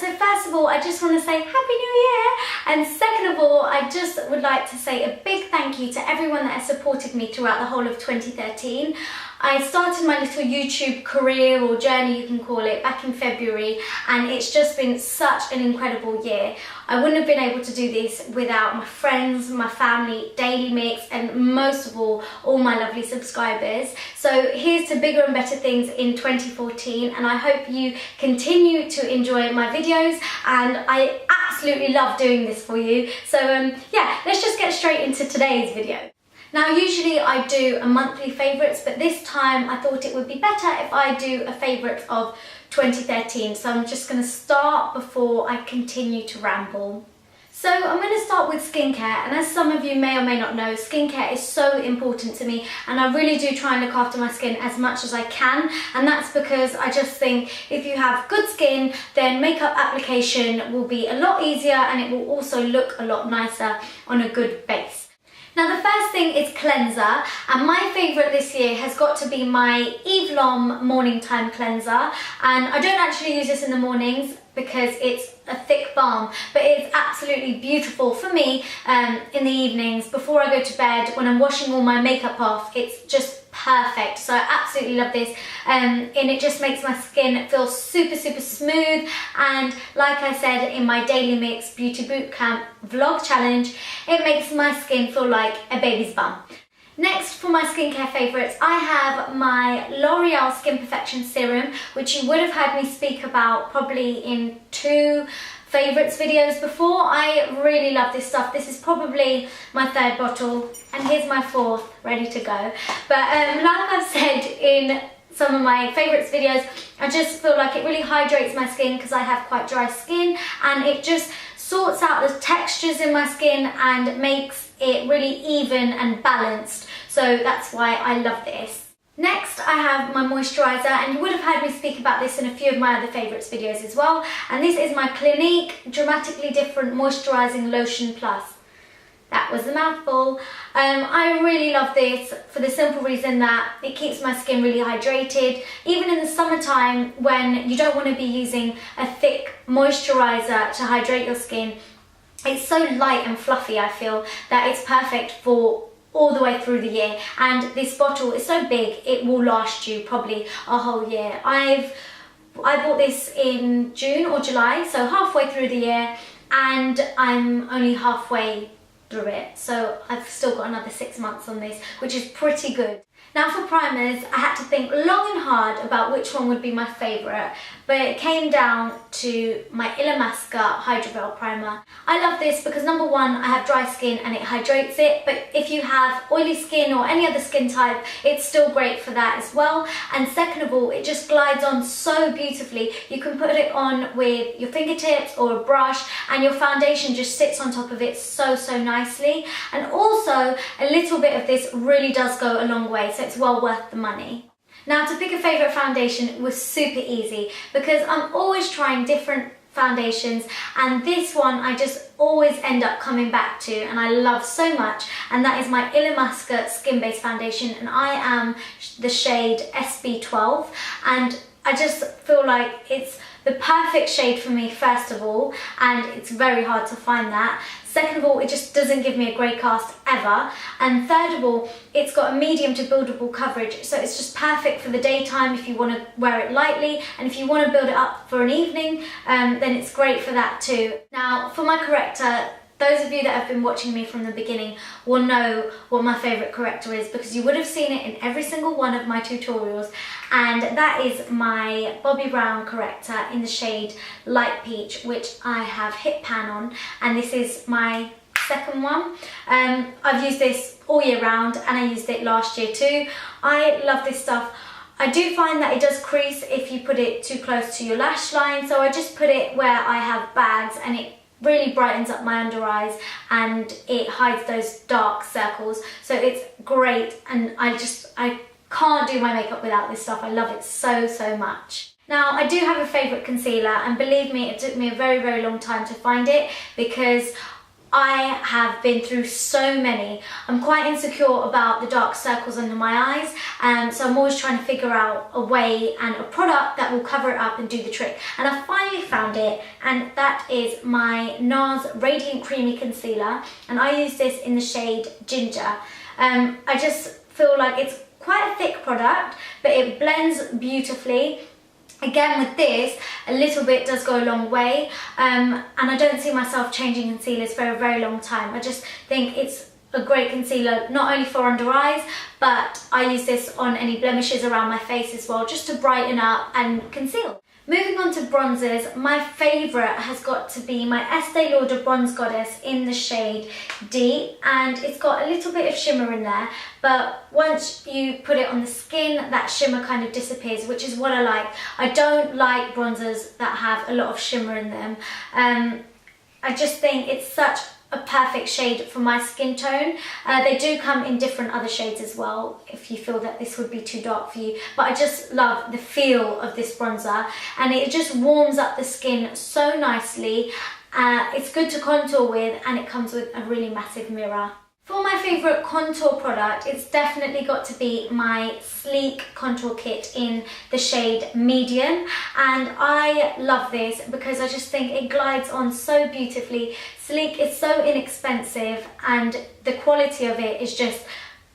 so first of all, I just want to say Happy New Year, and second of all, I just would like to say a big thank you to everyone that has supported me throughout the whole of 2013. I started my little YouTube career, or journey you can call it, back in February, and it's just been such an incredible year. I wouldn't have been able to do this without my friends, my family, Daily Mix, and most of all my lovely subscribers. So here's to bigger and better things in 2014, and I hope you continue to enjoy my videos, and I absolutely love doing this for you. So yeah, let's just get straight into today's video. Now, usually I do a monthly favourites, but this time I thought it would be better if I do a favourite of 2013. So I'm just going to start before I continue to ramble. So I'm going to start with skincare, and as some of you may or may not know, skincare is so important to me, and I really do try and look after my skin as much as I can, and that's because I just think if you have good skin, then makeup application will be a lot easier, and it will also look a lot nicer on a good base. Now, the first thing is cleanser, and my favourite this year has got to be my Eve Lom Morning Time Cleanser, and I don't actually use this in the mornings because it's a thick balm, but it's absolutely beautiful for me in the evenings before I go to bed when I'm washing all my makeup off. It's just perfect, so I absolutely love this, and it just makes my skin feel super smooth, and like I said in my Daily Mix Beauty Bootcamp vlog challenge, it makes my skin feel like a baby's bum. Next, for my skincare favourites, I have my L'Oreal Skin Perfection Serum, which you would have heard me speak about probably in 2 favourites videos before. I really love this stuff. This is probably my 3rd bottle, and here's my 4th ready to go. But like I've said in some of my favourites videos, I just feel like it really hydrates my skin because I have quite dry skin, and it just sorts out the textures in my skin and makes it really even and balanced. So that's why I love this. Next, I have my moisturiser, and you would have heard me speak about this in a few of my other favourites videos as well, and this is my Clinique Dramatically Different Moisturising Lotion Plus. That was a mouthful. I really love this for the simple reason that it keeps my skin really hydrated, even in the summertime when you don't want to be using a thick moisturiser to hydrate your skin. It's so light and fluffy, I feel, that it's perfect for all the way through the year, and this bottle is so big it will last you probably a whole year. I bought this in June or July, so halfway through the year, and I'm only halfway through it, so I've still got another 6 months on this, which is pretty good. Now, for primers, I had to think long and hard about which one would be my favourite, but it came down to my Illamasqua Hydra Veil Primer. I love this because number one, I have dry skin and it hydrates it, but if you have oily skin or any other skin type, it's still great for that as well. And second of all, it just glides on so beautifully. You can put it on with your fingertips or a brush, and your foundation just sits on top of it so nicely. And also, a little bit of this really does go a long way, so it's well worth the money. Now, to pick a favourite foundation was super easy because I'm always trying different foundations, and this one I just always end up coming back to and I love so much, and that is my Illamasqua Skin Based Foundation, and I am the shade SB12, and I just feel like it's the perfect shade for me, first of all, and it's very hard to find that. Second of all, it just doesn't give me a grey cast ever. And third of all, it's got a medium to buildable coverage, so it's just perfect for the daytime if you want to wear it lightly, and if you want to build it up for an evening, then it's great for that too. Now, for my corrector, those of you that have been watching me from the beginning will know what my favourite corrector is because you would have seen it in every single one of my tutorials, and that is my Bobbi Brown corrector in the shade Light Peach, which I have hit pan on, and this is my second one. I've used this all year round, and I used it last year too. I love this stuff. I do find that it does crease if you put it too close to your lash line, so I just put it where I have bags, and it really brightens up my under eyes and it hides those dark circles, so it's great, and I can't do my makeup without this stuff. I love it so much. Now, I do have a favourite concealer, and believe me, it took me a very long time to find it because I have been through so many. I'm quite insecure about the dark circles under my eyes, so I'm always trying to figure out a way and a product that will cover it up and do the trick. And I finally found it, and that is my NARS Radiant Creamy Concealer, and I use this in the shade Ginger. I just feel like it's quite a thick product, but it blends beautifully. Again, with this, a little bit does go a long way, and I don't see myself changing concealers for a very long time. I just think it's a great concealer, not only for under eyes, but I use this on any blemishes around my face as well, just to brighten up and conceal. Moving on to bronzers, my favourite has got to be my Estee Lauder Bronze Goddess in the shade D, and it's got a little bit of shimmer in there, but once you put it on the skin, that shimmer kind of disappears, which is what I like. I don't like bronzers that have a lot of shimmer in them. I just think it's such a perfect shade for my skin tone. They do come in different other shades as well if you feel that this would be too dark for you, but I just love the feel of this bronzer, and it just warms up the skin so nicely. It's good to contour with, and it comes with a really massive mirror. For my favourite contour product, it's definitely got to be my Sleek Contour Kit in the shade Medium, and I love this because I just think it glides on so beautifully. Sleek is so inexpensive, and the quality of it is just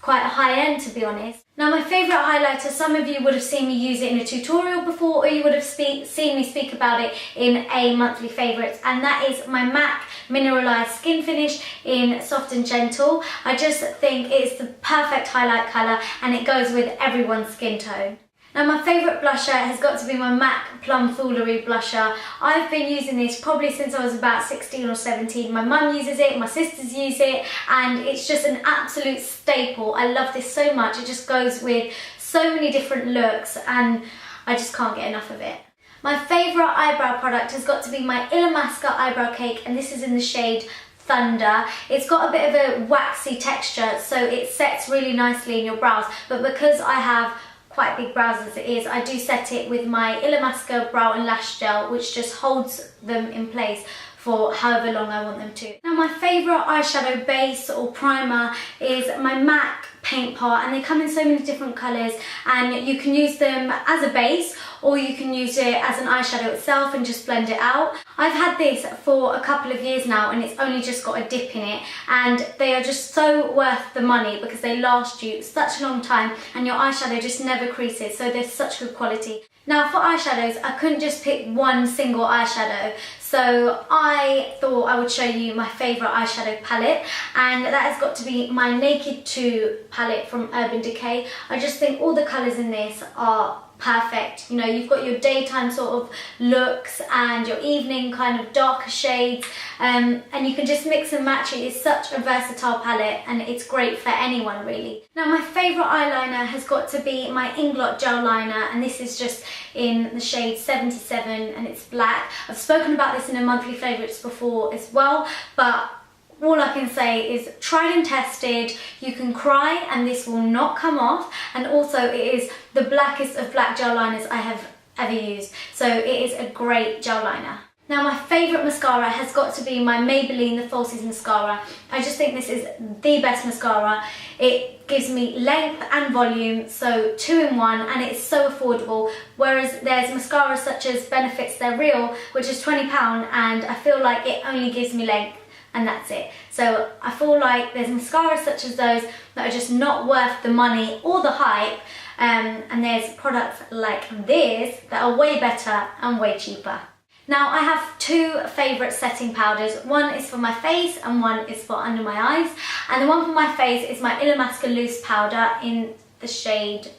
quite high end, to be honest. Now, my favourite highlighter, some of you would have seen me use it in a tutorial before, or you would have seen me speak about it in a monthly favourites, and that is my MAC Mineralized Skin Finish in Soft and Gentle. I just think it's the perfect highlight colour, and it goes with everyone's skin tone. Now, my favourite blusher has got to be my MAC Plum Foolery blusher. I've been using this probably since I was about 16 or 17. My mum uses it, my sisters use it, and it's just an absolute staple. I love this so much. It just goes with so many different looks, and I just can't get enough of it. My favourite eyebrow product has got to be my Illamasqua Eyebrow Cake, and this is in the shade Thunder. It's got a bit of a waxy texture, so it sets really nicely in your brows, but because I have quite big brows as it is, I do set it with my Illamasqua Brow and Lash Gel, which just holds them in place for however long I want them to. Now, my favourite eyeshadow base or primer is my MAC Paint Pot, and they come in so many different colours, and you can use them as a base, or you can use it as an eyeshadow itself and just blend it out. I've had this for a couple of years now, and it's only just got a dip in it, and they are just so worth the money because they last you such a long time, and your eyeshadow just never creases, so they're such good quality. Now, for eyeshadows, I couldn't just pick one single eyeshadow, so I thought I would show you my favourite eyeshadow palette, and that has got to be my Naked 2 palette from Urban Decay. I just think all the colours in this are perfect. You know, you've got your daytime sort of looks and your evening kind of darker shades, and you can just mix and match it. It's such a versatile palette, and it's great for anyone really. Now, my favourite eyeliner has got to be my Inglot Gel Liner, and this is just in the shade 77, and it's black. I've spoken about this in a monthly favourites before as well, but all I can say is tried and tested. You can cry and this will not come off, and also it is the blackest of black gel liners I have ever used, so it is a great gel liner. Now, my favourite mascara has got to be my Maybelline The Falsies Mascara. I just think this is the best mascara. It gives me length and volume, so 2 in 1, and it's so affordable, whereas there's mascaras such as Benefits They're Real, which is £20, and I feel like it only gives me length, and that's it. So I feel like there's mascaras such as those that are just not worth the money or the hype, and there's products like this that are way better and way cheaper. Now, I have 2 favourite setting powders. One is for my face and one is for under my eyes, and the one for my face is my Illamasqua Loose Powder in the shade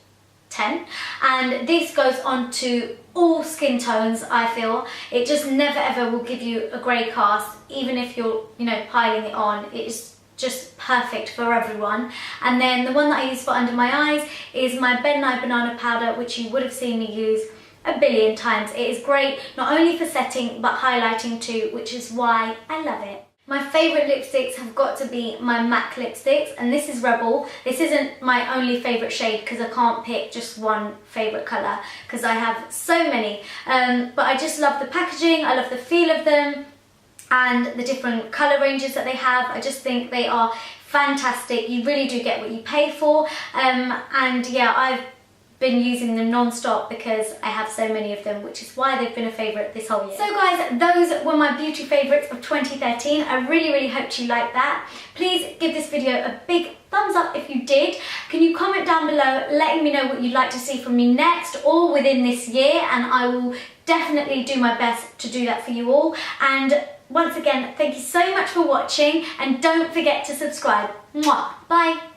10, and this goes on to all skin tones. I feel it just never ever will give you a grey cast, even if you're, you know, piling it on. It's just perfect for everyone. And then the one that I use for under my eyes is my Ben Nye Banana Powder, which you would have seen me use a billion times. It is great not only for setting but highlighting too, which is why I love it. My favourite lipsticks have got to be my MAC lipsticks, and this is Rebel. This isn't my only favourite shade because I can't pick just one favourite colour because I have so many. But I just love the packaging, I love the feel of them, and the different colour ranges that they have. I just think they are fantastic. You really do get what you pay for, and yeah, I've been using them non-stop because I have so many of them, which is why they've been a favourite this whole year. So guys, those were my beauty favourites of 2013. I really hope you liked that. Please give this video a big thumbs up if you did. Can you comment down below letting me know what you'd like to see from me next or within this year, and I will definitely do my best to do that for you all. And once again, thank you so much for watching, and don't forget to subscribe. Mwah. Bye.